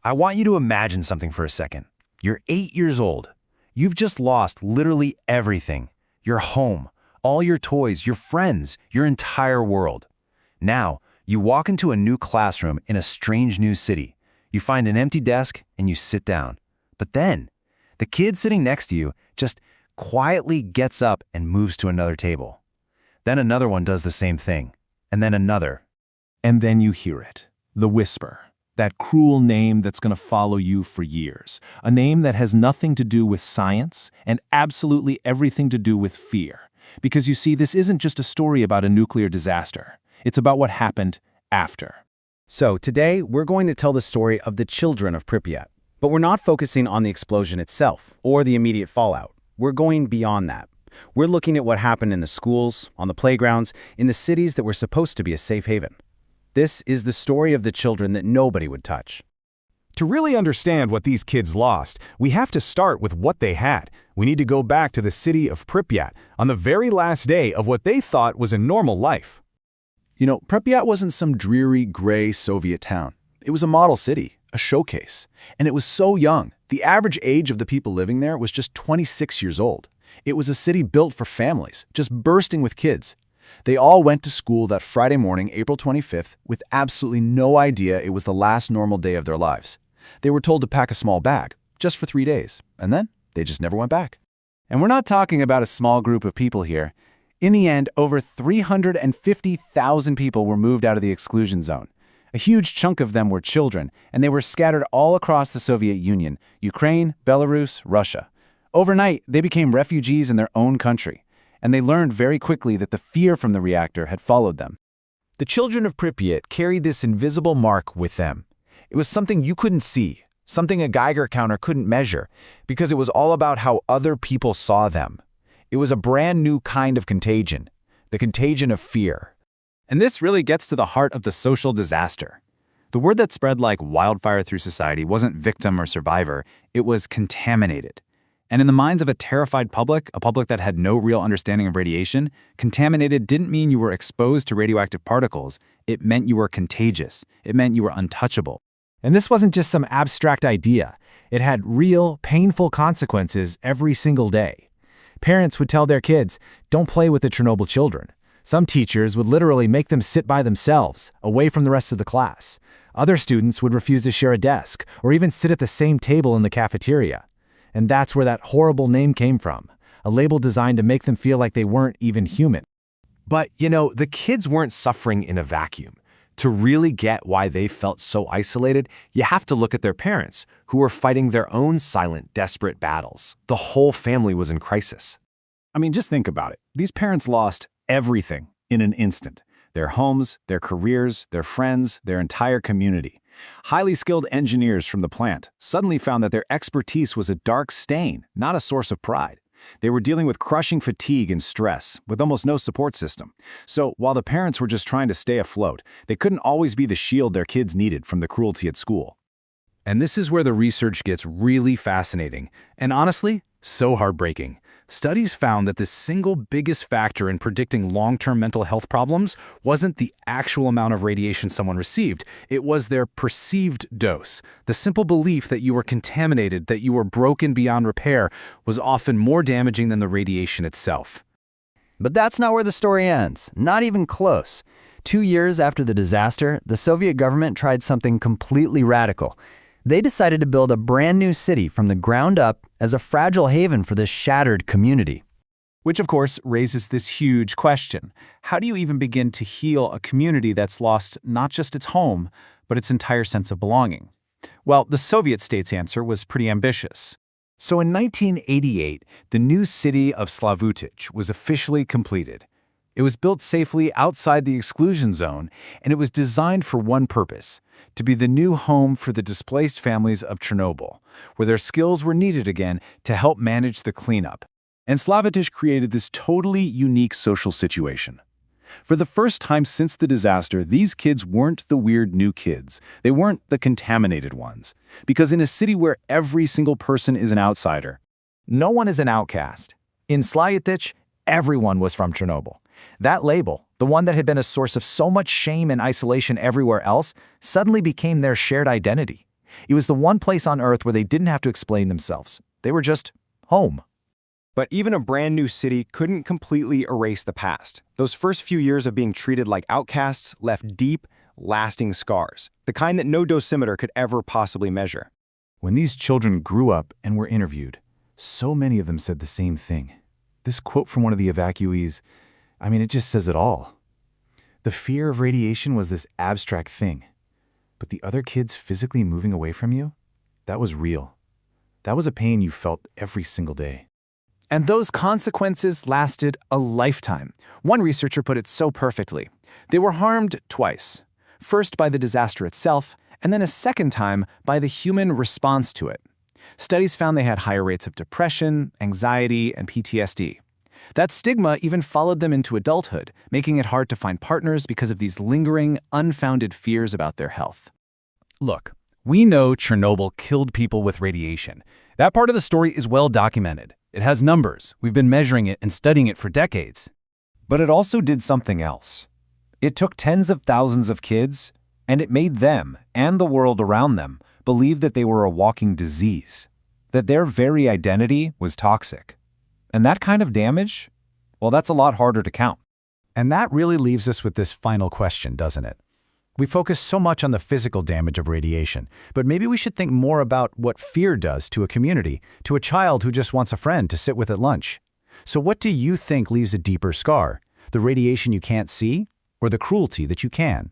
I want you to imagine something for a second. You're 8 years old. You've just lost literally everything. Your home, all your toys, your friends, your entire world. Now, you walk into a new classroom in a strange new city. You find an empty desk and you sit down. But then, the kid sitting next to you just quietly gets up and moves to another table. Then another one does the same thing, and then another. And then you hear it, the whisper, that cruel name that's going to follow you for years, a name that has nothing to do with science and absolutely everything to do with fear. Because you see, this isn't just a story about a nuclear disaster. It's about what happened after. So today, we're going to tell the story of the children of Pripyat. But we're not focusing on the explosion itself or the immediate fallout. We're going beyond that. We're looking at what happened in the schools, on the playgrounds, in the cities that were supposed to be a safe haven. This is the story of the children that nobody would touch. To really understand what these kids lost, we have to start with what they had. We need to go back to the city of Pripyat on the very last day of what they thought was a normal life. You know, Pripyat wasn't some dreary, gray Soviet town. It was a model city, a showcase. And it was so young. The average age of the people living there was just 26 years old. It was a city built for families, just bursting with kids. They all went to school that Friday morning, April 25th, with absolutely no idea it was the last normal day of their lives. They were told to pack a small bag, just for 3 days, and then they just never went back. And we're not talking about a small group of people here. In the end, over 350,000 people were moved out of the exclusion zone. A huge chunk of them were children, and they were scattered all across the Soviet Union, Ukraine, Belarus, Russia. Overnight, they became refugees in their own country, and they learned very quickly that the fear from the reactor had followed them. The children of Pripyat carried this invisible mark with them. It was something you couldn't see, something a Geiger counter couldn't measure, because it was all about how other people saw them. It was a brand new kind of contagion, the contagion of fear. And this really gets to the heart of the social disaster. The word that spread like wildfire through society wasn't victim or survivor, it was contaminated. And in the minds of a terrified public, a public that had no real understanding of radiation, contaminated didn't mean you were exposed to radioactive particles. It meant you were contagious. It meant you were untouchable. And this wasn't just some abstract idea. It had real, painful consequences every single day. Parents would tell their kids, don't play with the Chernobyl children. Some teachers would literally make them sit by themselves, away from the rest of the class. Other students would refuse to share a desk, or even sit at the same table in the cafeteria. And that's where that horrible name came from, a label designed to make them feel like they weren't even human. But, you know, the kids weren't suffering in a vacuum. To really get why they felt so isolated, you have to look at their parents, who were fighting their own silent, desperate battles. The whole family was in crisis. I mean, just think about it. These parents lost everything in an instant. Their homes, their careers, their friends, their entire community. Highly skilled engineers from the plant suddenly found that their expertise was a dark stain, not a source of pride. They were dealing with crushing fatigue and stress, with almost no support system. So while the parents were just trying to stay afloat, they couldn't always be the shield their kids needed from the cruelty at school. And this is where the research gets really fascinating, and honestly, so heartbreaking. Studies found that the single biggest factor in predicting long-term mental health problems wasn't the actual amount of radiation someone received, it was their perceived dose. The simple belief that you were contaminated, that you were broken beyond repair, was often more damaging than the radiation itself. But that's not where the story ends, not even close. 2 years after the disaster, the Soviet government tried something completely radical. They decided to build a brand new city from the ground up as a fragile haven for this shattered community. Which, of course, raises this huge question. How do you even begin to heal a community that's lost not just its home, but its entire sense of belonging? Well, the Soviet state's answer was pretty ambitious. So in 1988, the new city of Slavutich was officially completed. It was built safely outside the exclusion zone, and it was designed for one purpose: to be the new home for the displaced families of Chernobyl, where their skills were needed again to help manage the cleanup. And Slavutich created this totally unique social situation. For the first time since the disaster, these kids weren't the weird new kids. They weren't the contaminated ones. Because in a city where every single person is an outsider, No one is an outcast. In Slavutich, everyone was from Chernobyl. That label, the one that had been a source of so much shame and isolation everywhere else, suddenly became their shared identity. It was the one place on Earth where they didn't have to explain themselves. They were just home. But even a brand new city couldn't completely erase the past. Those first few years of being treated like outcasts left deep, lasting scars, the kind that no dosimeter could ever possibly measure. When these children grew up and were interviewed, so many of them said the same thing. This quote from one of the evacuees, it just says it all. The fear of radiation was this abstract thing, but the other kids physically moving away from you, that was real. That was a pain you felt every single day. And those consequences lasted a lifetime. One researcher put it so perfectly. They were harmed twice. First by the disaster itself, and then a second time by the human response to it. Studies found they had higher rates of depression, anxiety, and PTSD. That stigma even followed them into adulthood, making it hard to find partners because of these lingering, unfounded fears about their health. Look, we know Chernobyl killed people with radiation. That part of the story is well documented. It has numbers. We've been measuring it and studying it for decades. But it also did something else. It took tens of thousands of kids, and it made them, and the world around them, believe that they were a walking disease, that their very identity was toxic. And that kind of damage, well, that's a lot harder to count. And that really leaves us with this final question, doesn't it? We focus so much on the physical damage of radiation, but maybe we should think more about what fear does to a community, to a child who just wants a friend to sit with at lunch. So what do you think leaves a deeper scar? The radiation you can't see, or the cruelty that you can?